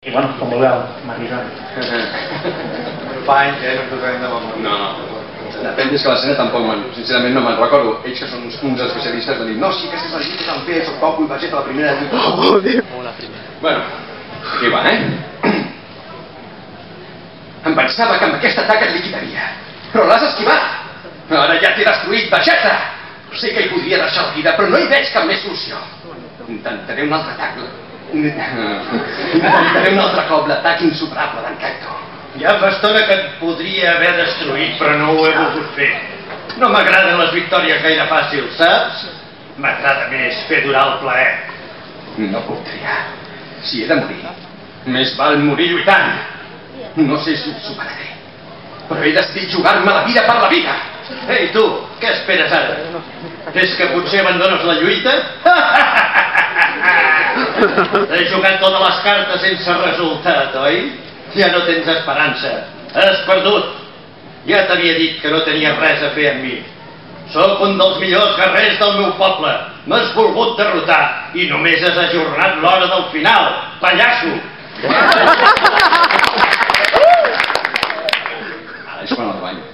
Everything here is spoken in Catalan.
I bueno, com vulgueu, Marisol. Fa anys, no ens tocarem de memòria. No. Depèn, és que l'escena tampoc, sincerament no me'n recordo. Ells que són uns especialistes van dir no, sí, aquesta és la lluita que han fet, soc topo i vaig a la primera lluita. Oh, Déu! Bueno, aquí va, Em pensava que amb aquest atac et liquidaria, però l'has esquivat. Ara ja t'he destruït, Vegeta. Sé que hi podria deixar la vida, però no hi veig cap més solució. Intentaré un altre atac. Intentaré un altre cop l'atac insuperable d'en Kaito. Ja fa estona que et podria haver destruït, però no ho he volgut fer. No m'agraden les victòries gaire fàcils, saps? M'agrada més fer durar el plaer. No puc triar. Si he de morir, més val morir lluitant. No sé si ho superaré, però he decidit jugar-me la vida per la vida. Ei, tu, què esperes ara? És que potser abandones la lluita? Has jugat totes les cartes sense resultat, oi? Ja no tens esperança. Has perdut. Ja t'havia dit que no tenies res a fer amb mi. Sóc un dels millors guerrers del meu poble. M'has volgut derrotar i només has ajornat l'hora del final, pallasso! Ara és quan el banyo.